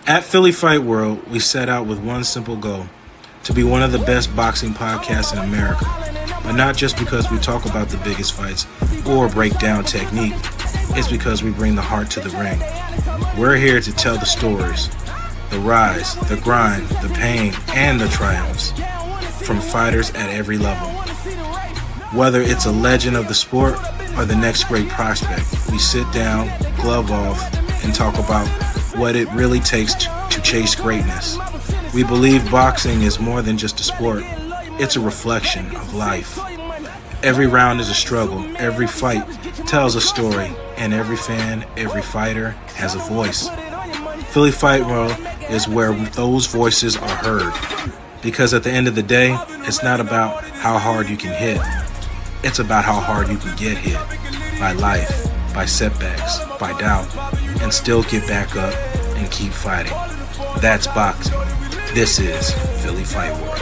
At Philly Fight World, we set out with one simple goal: to be one of the best boxing podcasts in America. But not just because we talk about the biggest fights or break down technique, it's because we bring the heart to the ring. We're here to tell the stories, the rise, the grind, the pain, and the triumphs from fighters at every level. Whether it's a legend of the sport or the next great prospect, we sit down, glove off, and talk about what it really takes to chase greatness. We believe boxing is more than just a sport. It's a reflection of life. Every round is a struggle. Every fight tells a story. And every fan, every fighter has a voice. Philly Fight World is where those voices are heard. Because at the end of the day, it's not about how hard you can hit. It's about how hard you can get hit. By life, by setbacks, by doubt, and still get back up and keep fighting. That's boxing. This is Philly Fight World.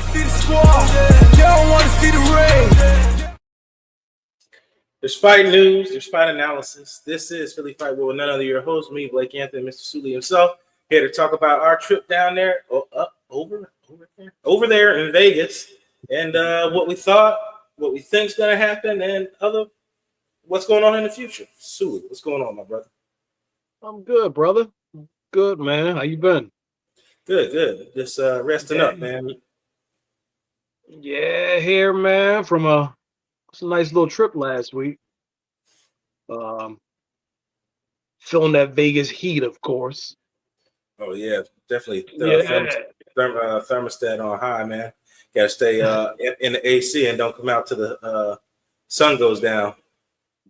There's fight news, there's fight analysis. This is Philly Fight World with none other your host, me, Blake Anthony, Mr. Sooly himself, here to talk about our trip down there, over there in Vegas, and what we thought, what we think's gonna happen, and what's going on in the future. Sooly, what's going on, my brother? I'm good, brother. Good, man. How you been? Good. Just resting up, man. Yeah, here, man. It's a nice little trip last week. Feeling that Vegas heat, of course. Oh yeah, definitely. Thermostat on high, man. Got to stay in the AC and don't come out till the sun goes down.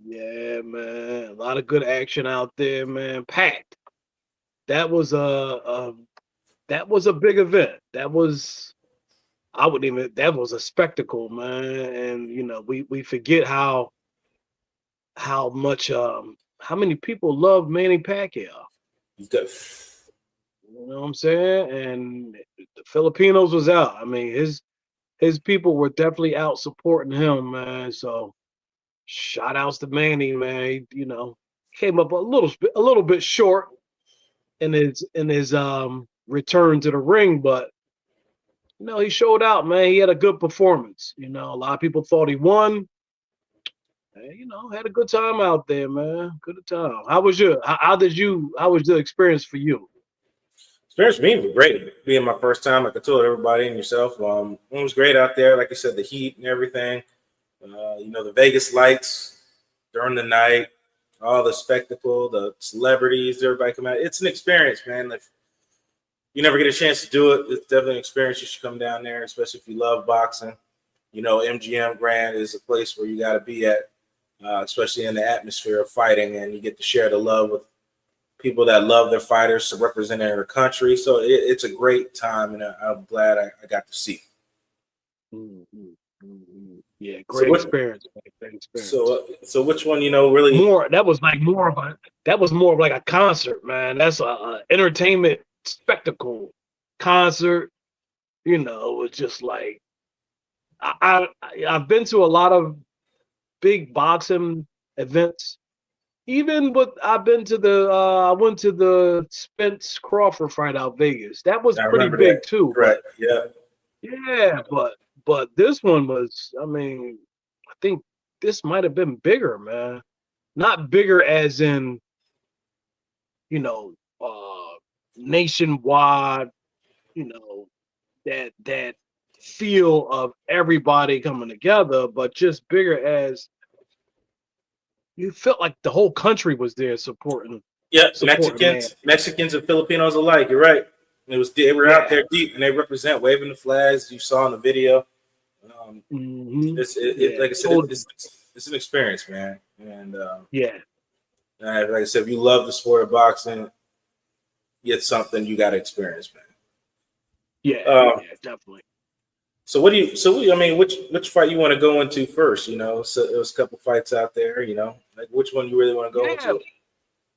Yeah, man. A lot of good action out there, man. Packed. That was a big event. That was a spectacle, man. And we forget how much how many people love Manny Pacquiao. You know what I'm saying? And the Filipinos was out. I mean, his people were definitely out supporting him, man. So shout outs to Manny, man. He, came up a little bit short in his return to the ring, but he showed out, man. He had a good performance. A lot of people thought he won. Had a good time out there, man. Good time. How was the experience for you? Experience for me was great. Being my first time, like I told everybody and yourself, it was great out there. Like I said, the heat and everything. The Vegas lights during the night, all the spectacle, the celebrities, everybody come out. It's an experience, man. If you never get a chance to do it, it's definitely an experience. You should come down there, especially if you love boxing. MGM Grand is a place where you got to be at, especially in the atmosphere of fighting, and you get to share the love with people that love their fighters to represent their country. So it's a great time, and I'm glad I got to see. Yeah, great experience. Great experience. So which one, really more? That was more of like a concert, man. That's a entertainment spectacle concert. It was just like I've been to a lot of big boxing events. I've been to I went to the Spence Crawford fight out Vegas. That was pretty big too. Right. Yeah. Yeah, but this one was, I think this might have been bigger, man. Not bigger as in, nationwide, that feel of everybody coming together, but just bigger as you felt like the whole country was there supporting. Yeah, Mexicans and Filipinos alike. You're right. They were out there deep, and they represent waving the flags you saw in the video. Like I said, it's an experience, man. And like I said, if you love the sport of boxing, it's something you got to experience, man. Yeah, definitely. So which fight you want to go into first? So there was a couple fights out there. Like which one you really want to go into?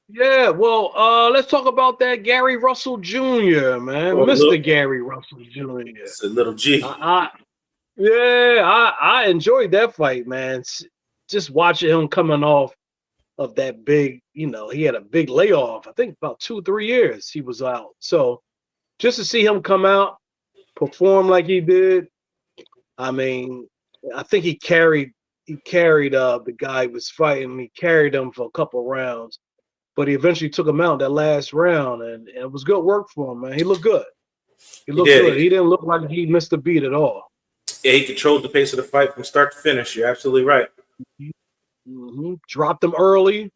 Yeah, well, let's talk about that Gary Russell Jr., man, Mr. Gary Russell Jr. It's a little G. I enjoyed that fight, man. Just watching him coming off of that big, he had a big layoff. I think about 2-3 years he was out. So just to see him come out, perform like he did. I mean, I think he carried the guy he was fighting. He carried him for a couple rounds, but he eventually took him out that last round, and it was good work for him, man. He looked good. He He looked did. good. He didn't look like he missed a beat at all. Yeah, he controlled the pace of the fight from start to finish. You're absolutely right. Dropped him early.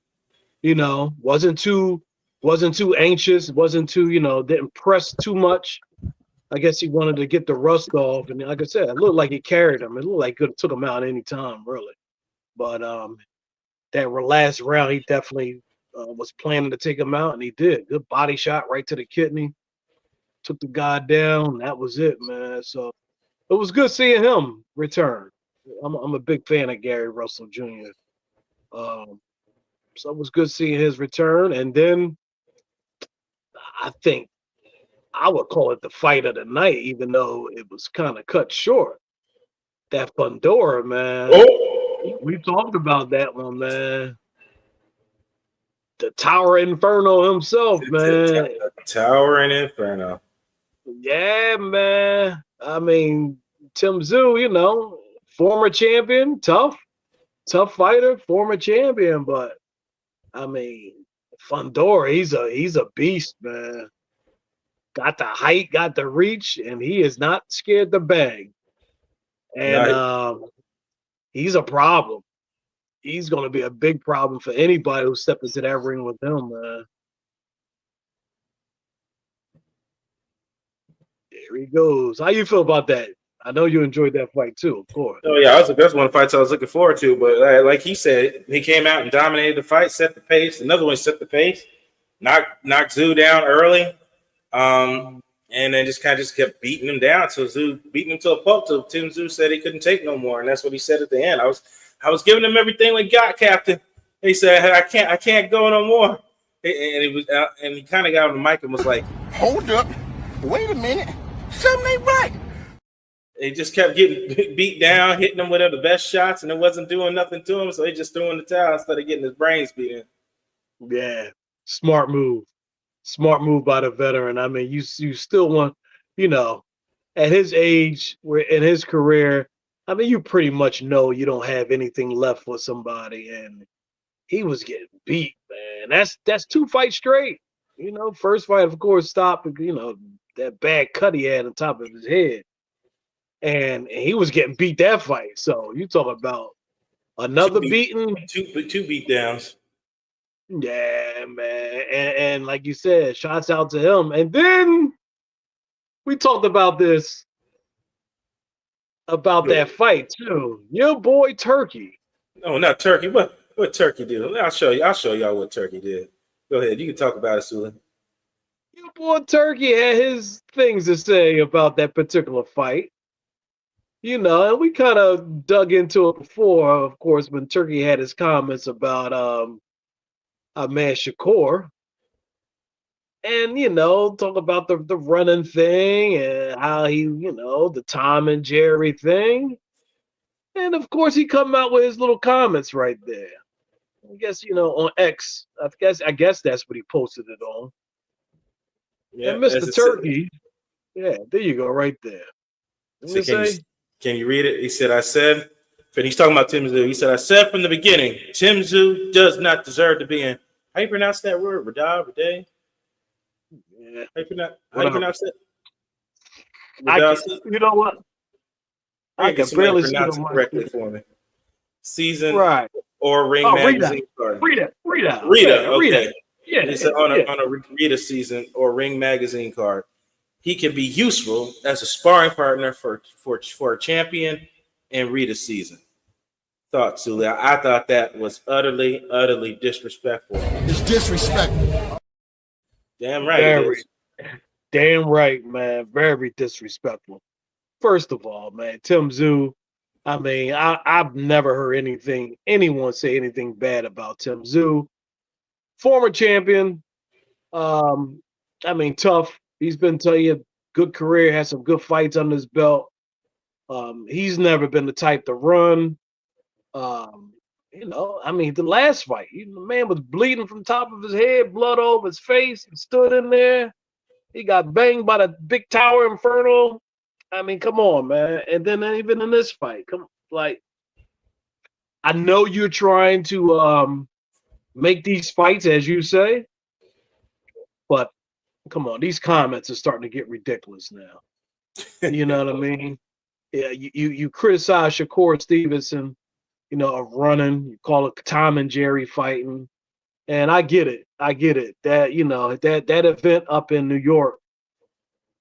You know, wasn't too anxious. Wasn't too didn't press too much. I guess he wanted to get the rust off, and like I said, it looked like he carried him. It looked like it took him out any time, really. But that last round, he definitely was planning to take him out, and he did. Good body shot right to the kidney. Took the guy down. That was it, man. So it was good seeing him return. I'm a big fan of Gary Russell Jr. Um, so it was good seeing his return, and then I think I would call it the fight of the night, even though it was kind of cut short. That Fundora, man. Oh, We talked about that one, man. The Tower Inferno himself, man. Towering Inferno. Yeah, man. I mean, Tim Tszyu, former champion, tough fighter, former champion, but I mean, Fundora, he's a beast, man. Got the height, got the reach, and he is not scared to bang. And No, he's a problem. He's going to be a big problem for anybody who steps into that ring with him, man. There he goes. How you feel about that? I know you enjoyed that fight too, of course. oh yeah, that's one of the fights I was looking forward to. But like he said, he came out and dominated the fight, set the pace. Another one set the pace, knocked Tszyu down early, and then just kept beating him down till Tszyu beating him to a pulp. Till Tim Tszyu said he couldn't take no more, and that's what he said at the end. I was giving him everything we got, Captain. He said I can't go no more, and he kind of got on the mic and was like, Hold up. Wait a minute. Something ain't right. he just kept getting beat down, hitting him with the best shots, and it wasn't doing nothing to him. So he just threw in the towel instead of getting his brains beaten. Yeah, smart move. Smart move by the veteran. I mean, you still want, at his age, where in his career, I mean, you pretty much know you don't have anything left for somebody, and he was getting beat, man. That's two fights straight. First fight, of course, stopped. That bad cut he had on top of his head, and he was getting beat that fight. So you talk about another beating. Two beat downs. Yeah, man. And like you said, shots out to him. And then we talked about this, about that fight too. Your boy Turkey. No, not Turkey. What Turkey did? I'll show y'all what Turkey did. Go ahead. You can talk about it, Sooly. Your boy Turkey had his things to say about that particular fight. And we kind of dug into it before, of course, when Turkey had his comments about our man Shakur. And talk about the running thing and how he, the Tom and Jerry thing. And of course he come out with his little comments right there. I guess, on X. I guess that's what he posted it on. Yeah, and Mr. Turkey, yeah, there you go, right there. Can you read it? He said, and he's talking about Tim Tszyu. He said, I said from the beginning, Tim Tszyu does not deserve to be in. How you pronounce that word? Rada? Yeah. How you pronounce it? You know what? I can barely pronounce it correctly for me. Season right. or ring magazine card. Rita. Okay. Yeah. He said on a Rita season or ring magazine card, he can be useful as a sparring partner for a champion in Rita season. Thoughts, Sooly? I thought that was utterly disrespectful. It's disrespectful. Damn right. Damn right, man. Very disrespectful. First of all, man, Tim Tszyu. I mean, I've never heard anyone say anything bad about Tim Tszyu. Former champion. I mean, tough. He's been telling you good career, has some good fights under his belt. He's never been the type to run. I mean, the last fight, the man was bleeding from top of his head, blood over his face, and stood in there. He got banged by the big tower Inferno. I mean, come on, man. And then even in this fight, I know you're trying to make these fights, as you say, but come on, these comments are starting to get ridiculous now. You know what I mean? Yeah, you criticize Shakur Stevenson, of running. You call it Tom and Jerry fighting, and I get it. I get it. That that event up in New York,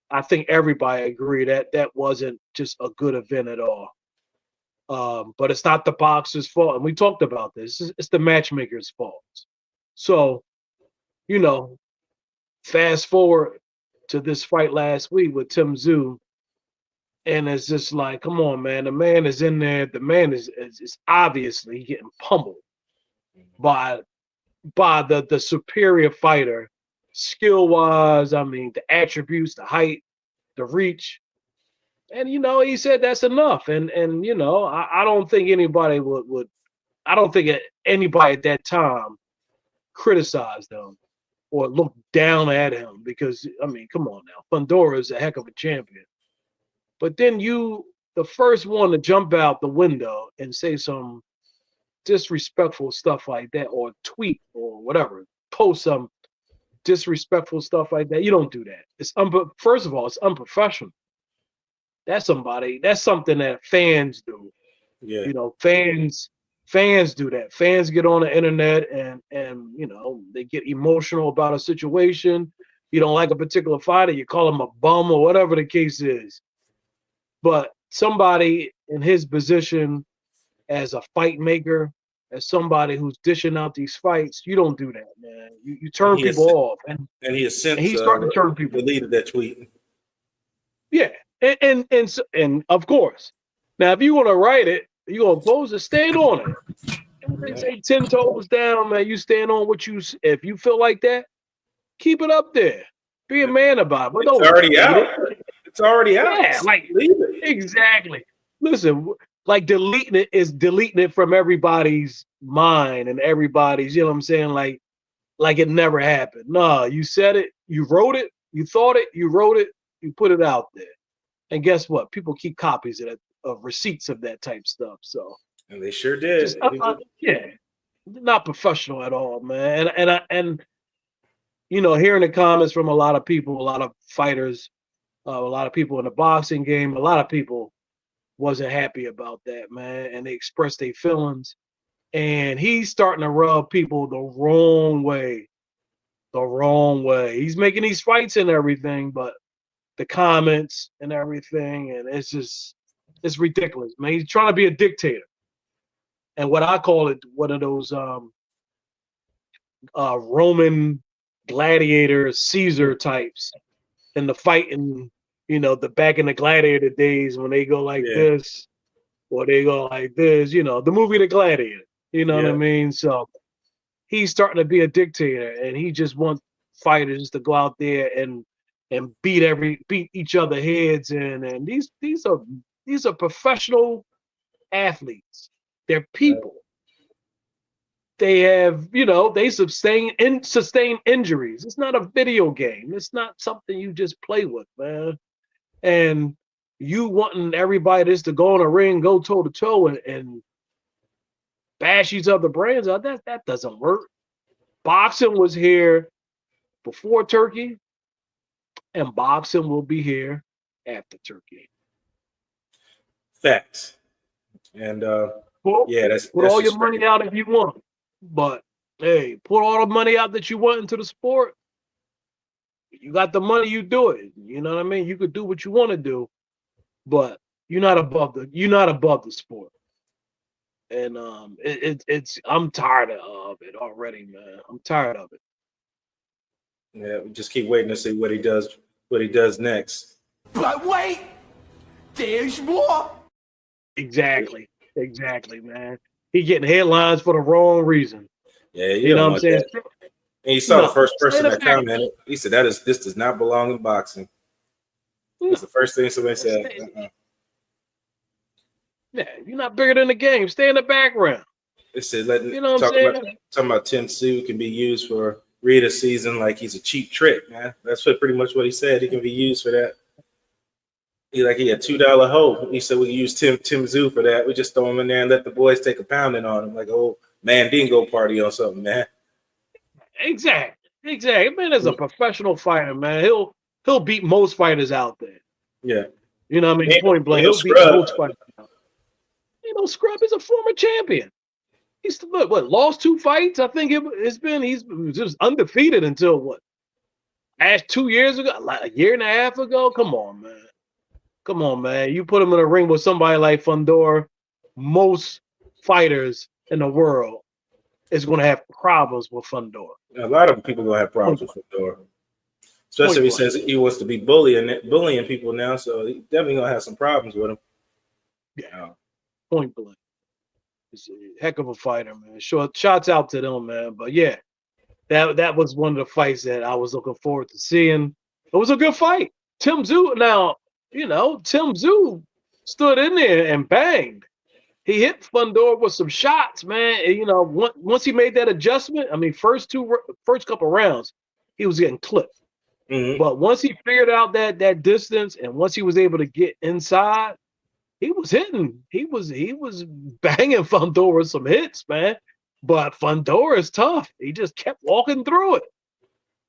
I think everybody agree that wasn't just a good event at all. But it's not the boxer's fault, and we talked about this. It's the matchmaker's fault. So, fast forward to this fight last week with Tim Tszyu, and it's just like, come on, man. The man is in there. The man is obviously getting pummeled by the superior fighter, skill wise. I mean, the attributes, the height, the reach. And he said that's enough. And I don't think anybody would I don't think anybody at that time criticized him or looked down at him because I mean, come on now. Fundora is a heck of a champion. But then the first one to jump out the window and say some disrespectful stuff like that, or tweet or whatever, post some disrespectful stuff like that. You don't do that. First of all, it's unprofessional. That's something that fans do. Yeah. Fans do that. Fans get on the internet and they get emotional about a situation. You don't like a particular fighter, you call him a bum or whatever the case is. But somebody in his position as a fight maker, as somebody who's dishing out these fights, you don't do that, man. You turn people off, and he has since he's starting to turn people. Deleted that tweet. Yeah, and of course, now if you want to write it, you gonna post it, stand on it. They say 10 toes down, man. You stand on what you. If you feel like that, keep it up there. Be a man about it. But it's already out. It's already out. Yeah, exactly. Listen, like deleting it is deleting it from everybody's mind and everybody's. You know what I'm saying? Like it never happened. No, you said it. You wrote it. You thought it. You wrote it. You put it out there. And guess what? People keep copies of receipts of that type stuff. So. And they sure did. Yeah, not professional at all, man. And hearing the comments from a lot of people, a lot of fighters, a lot of people in the boxing game, a lot of people wasn't happy about that, man. And they expressed their feelings. And he's starting to rub people the wrong way. The wrong way. He's making these fights and everything, but the comments and everything, and it's ridiculous, man. He's trying to be a dictator. And what I call it, one of those Roman gladiator Caesar types in the fighting, the back in the gladiator days when they go like this or they go like this, the movie The Gladiator, what I mean? So he's starting to be a dictator, and he just wants fighters to go out there and beat each other heads in. And these are professional athletes. They're people. They have, they sustain injuries. It's not a video game. It's not something you just play with, man. And you wanting everybody just to go in a ring, go toe to toe, and bash each other brains out. That doesn't work. Boxing was here before Turkey, and boxing will be here after Turkey. Facts. And that's put all your money out if you want, but hey, put all the money out that you want into the sport. You got the money, you do it. You know what I mean? You could do what you want to do, but you're not above the sport. And I'm tired of it already, man. I'm tired of it. Yeah, we just keep waiting to see what he does next. But wait, there's more. Exactly, man. He getting headlines for the wrong reason. Yeah, you know what I'm saying? That. And you saw the first person that commented. He said, this does not belong in boxing. That's the first thing somebody said. Yeah, you're not bigger than the game. Stay in the background. They said, talking about Tim Tszyu can be used for Rita's season like he's a cheap trick, man. That's pretty much what he said. He can be used for that. He had $2 hope. He said we can use Tim Tszyu for that. We just throw him in there and let the boys take a pounding on him, like old Mandingo party or something, man. Exactly. Man, as a professional fighter, man, he'll beat most fighters out there. Yeah. You know what I mean? Point blank. He'll beat most fighters out. Scrub is a former champion. He's lost 2 fights. I think he's just undefeated until what? Last 2 years ago, like a year and a half ago. Come on, man. You put him in a ring with somebody like Fundora, most fighters in the world is going to have problems with Fundora. A lot of people going to have problems with Fundora. Especially if he says he wants to be bullying people now, so he definitely going to have some problems with him. Yeah. Point blank. He's a heck of a fighter, man. Shots out to them, man. But yeah, that was one of the fights that I was looking forward to seeing. It was a good fight. Tim Tszyu, now, Tim Tszyu stood in there and banged. He hit Fundora with some shots, man. And, once he made that adjustment, I mean, first couple rounds, he was getting clipped. Mm-hmm. But once he figured out that distance, and once he was able to get inside, he was hitting. He was banging Fundora some hits, man. But Fundora is tough. He just kept walking through it.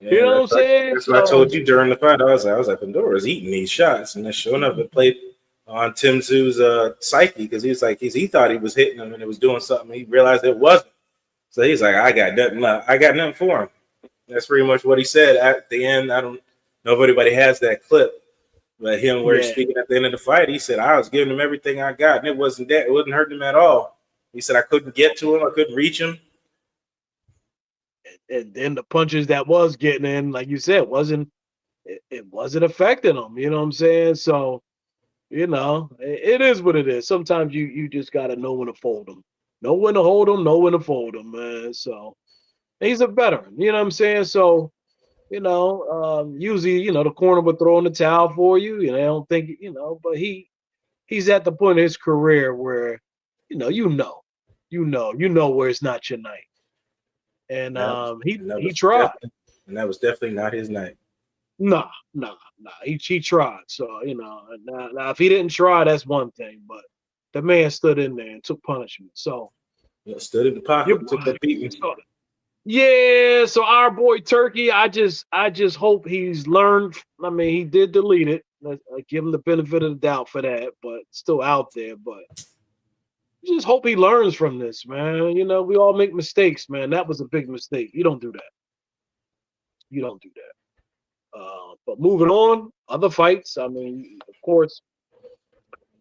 Yeah, you know what I'm saying? That's what I told you during the fight. I was like, Fundora's eating these shots, and then sure enough, it played on Tim Tszyu's psyche because he thought he was hitting him and it was doing something. He realized it wasn't. So he's like, I got nothing for him. That's pretty much what he said at the end. I don't know if anybody has that clip, but him where he's speaking at the end of the fight, he said, I was giving him everything I got, and it wasn't hurting him at all. He said, I couldn't get to him. I couldn't reach him. And then the punches that was getting in, like you said, it wasn't affecting him. You know what I'm saying? So, it is what it is. Sometimes you just got to know when to fold them. Know when to hold them, know when to fold them, man. So he's a veteran. You know what I'm saying? So, usually, the corner would throw in the towel for you. I don't think, but he's at the point of his career where, you know where it's not your night. And he tried. And that was definitely not his night. Nah. He tried. So, now if he didn't try, that's one thing. But the man stood in there and took punishment. So stood in the pocket, took that beating. Yeah, so our boy Turkey, I just hope he's learned. I mean, he did delete it. I give him the benefit of the doubt for that, but still out there. But just hope he learns from this, man. We all make mistakes, man. That was a big mistake. You don't do that. But moving on, other fights. I mean, of course,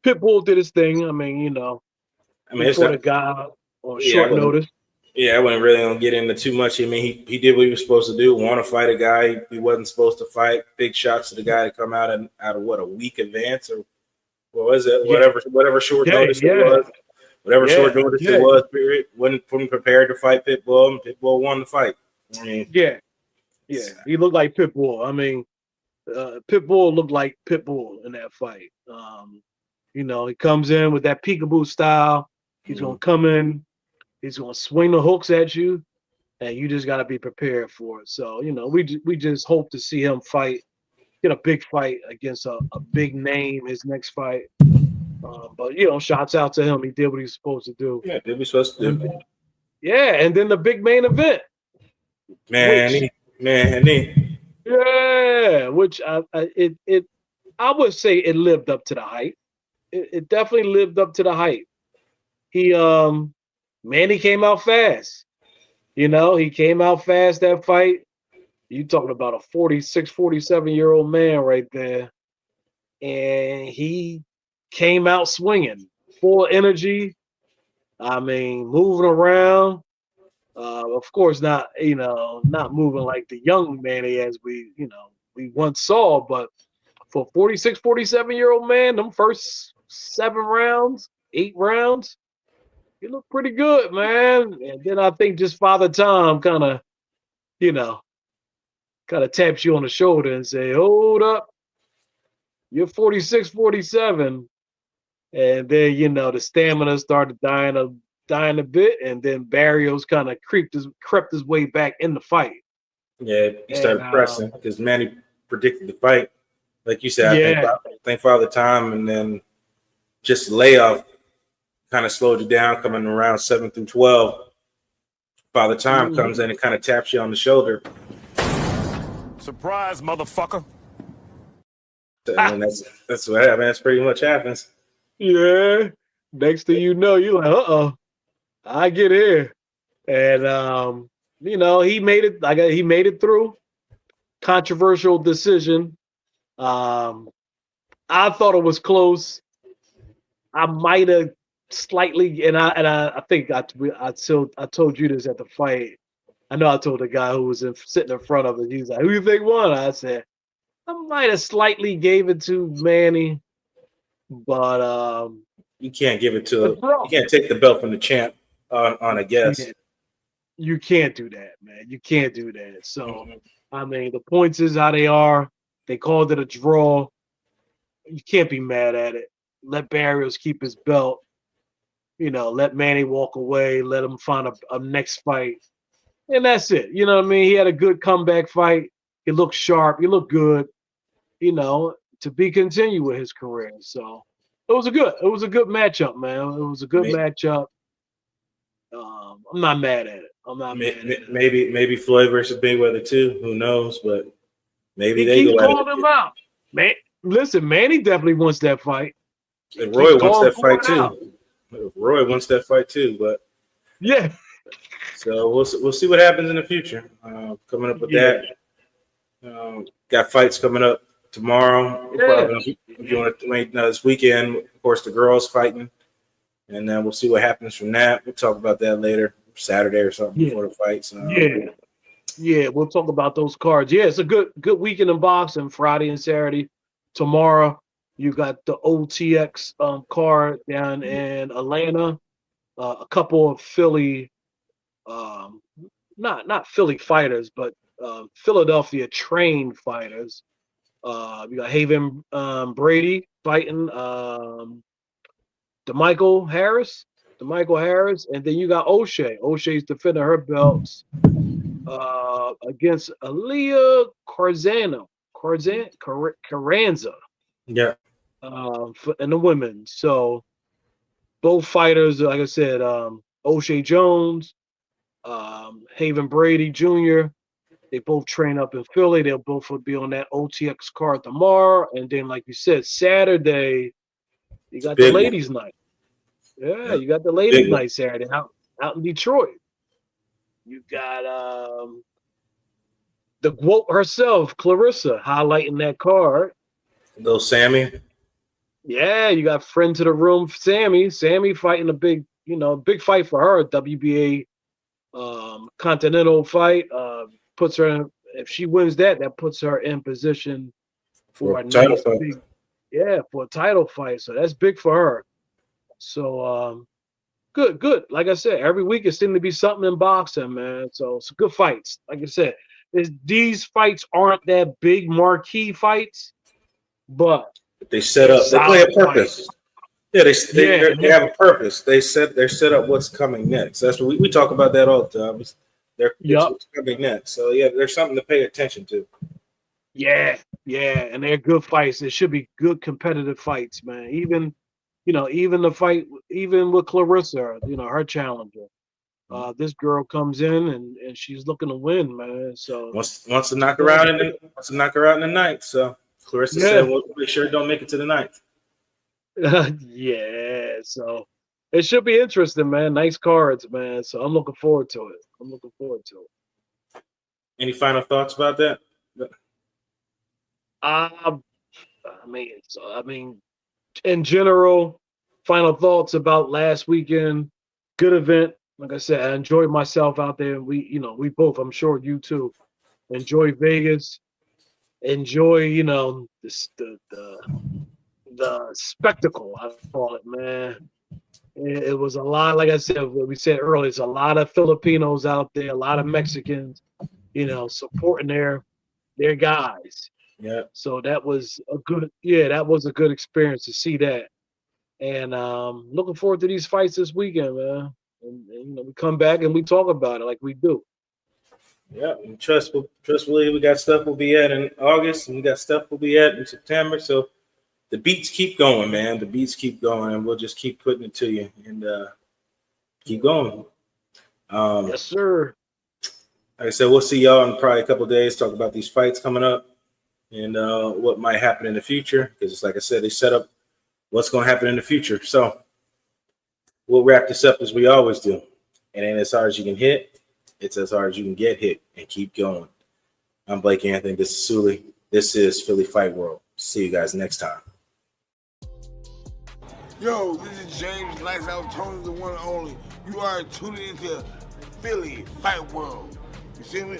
Pitbull did his thing. I mean, he fought a guy on short notice. Yeah, I wasn't really gonna get into too much. I mean, he did what he was supposed to do. Want to fight a guy he wasn't supposed to fight. Big shots to the guy to come out of what, a week advance, or what was it? Whatever short notice it was. Whatever short notice it was. Period. Wasn't prepared to fight Pitbull, and Pitbull won the fight. I mean, he looked like Pitbull. I mean, Pitbull looked like Pitbull in that fight. He comes in with that peekaboo style. He's gonna come in. He's going to swing the hooks at you, and you just got to be prepared for it. So, we just hope to see him get a big fight against a big name his next fight. But, shouts out to him. He did what he was supposed to do. Yeah, did what he was supposed to do. Yeah, and then the big main event. Manny. Yeah, which I would say it lived up to the hype. It definitely lived up to the hype. Manny came out fast. He came out fast that fight. You talking about a 46, 47-year-old man right there. And he came out swinging, full energy. I mean, moving around. Of course, not moving like the young Manny as we once saw, but for a 46, 47-year-old man, them first 8 rounds, he looked pretty good, man. And then I think just Father Time kind of taps you on the shoulder and say, hold up, you're 46, 47. And then, the stamina started dying a bit. And then Barrios kind of crept his way back in the fight. Yeah, he And started pressing because Manny predicted the fight. Like you said, yeah, I think Father Time, and then just layoff kind of slowed you down coming around 7 through 12. Father Time comes in and kind of taps you on the shoulder. Surprise, motherfucker. And that's what happens. That's pretty much happens. yeah. Next thing you know, you're like, I get here. And he made it. He made it through. Controversial decision. I thought it was close. I might have slightly, and I think I told you this at the fight. I know I told the guy who was sitting in front of it. He was like, "Who you think won?" I said, "I might have slightly gave it to Manny, but You can't give it the to. pro. You can't take the belt from the champ on a guess. You can't do that, man. You can't do that. So, I mean, the points is how they are. They called it a draw. You can't be mad at it. Let Barrios keep his belt. Let Manny walk away. Let him find a next fight. And that's it. You know what I mean? He had a good comeback fight. He looked sharp. He looked good, to be continued with his career. So it was a good matchup, man. It was a good matchup. I'm not mad at it. I'm not mad at it. Maybe Floyd versus Mayweather too. Who knows? But maybe He they keeps go at calling him out. Man, listen, Manny definitely wants that fight. And Roy wants that fight out. too. Roy wants that fight too. But yeah. So we'll see what happens in the future. Coming up with that. Got fights coming up tomorrow. If you want to wait this weekend, of course, the girls fighting. And then we'll see what happens from that. We'll talk about that later, Saturday or something before the fights. Yeah, we'll talk about those cards. Yeah, it's a good weekend in boxing, Friday and Saturday. Tomorrow, you got the OTX card down in Atlanta. A couple of Philly, not Philly fighters, but Philadelphia trained fighters. You got Haven Brady fighting DeMichael Harris, and then you got O'Shea. O'Shea's defending her belts against Aaliyah Carranza. Yeah. And the women. So both fighters, like I said, O'Shea Jones, Haven Brady Jr., they both train up in Philly. They'll both be on that OTX card tomorrow. And then, like you said, Saturday, you got the ladies' night. Yeah, you got the ladies' night Saturday out in Detroit. You got the GWOAT herself, Clarissa, highlighting that card. Little Sammy. Yeah, you got friend to the room, Sammy. Sammy fighting a big fight for her, WBA Continental fight. Puts her in, if she wins that puts her in position for a title nice fight. for a title fight. So that's big for her. So good. Like I said, every week it seems to be something in boxing, man. So it's good fights. Like I said, these fights aren't that big marquee fights, but they set up. They play a purpose. Fights. Yeah, they have a purpose. They're set up what's coming next. That's what we talk about that all the time. What's coming next. So yeah, there's something to pay attention to. Yeah, and they're good fights. It should be good competitive fights, man. Even the fight, even with Clarissa, her challenger. This girl comes in and she's looking to win, man. So wants to knock her out in the ninth. So Clarissa said, "Well, make sure don't make it to the ninth." Yeah, so it should be interesting, man. Nice cards, man. So I'm looking forward to it. Any final thoughts about that? I mean, in general, final thoughts about last weekend. Good event. Like I said, I enjoyed myself out there. We both, I'm sure you too, enjoy Vegas. Enjoy, the spectacle, I call it, man. It was a lot, like I said, what we said earlier, it's a lot of Filipinos out there, a lot of Mexicans, supporting their guys. Yeah. So that was a good experience to see that. And looking forward to these fights this weekend, man. And we come back and we talk about it like we do. Yeah, and trust believe we got stuff we'll be at in August, and we got stuff we'll be at in September. So the beats keep going, man. The beats keep going, and we'll just keep putting it to you and keep going. Yes, sir. Like I said, we'll see y'all in probably a couple of days. Talk about these fights coming up and what might happen in the future. Because, like I said, they set up what's going to happen in the future. So we'll wrap this up as we always do. It ain't as hard as you can hit. It's as hard as you can get hit and keep going. I'm Blake Anthony. This is Sooly. This is Philly Fight World. See you guys next time. Yo, this is James Lights Out Tony, the one and only. You are tuning into Philly Fight World. You see me?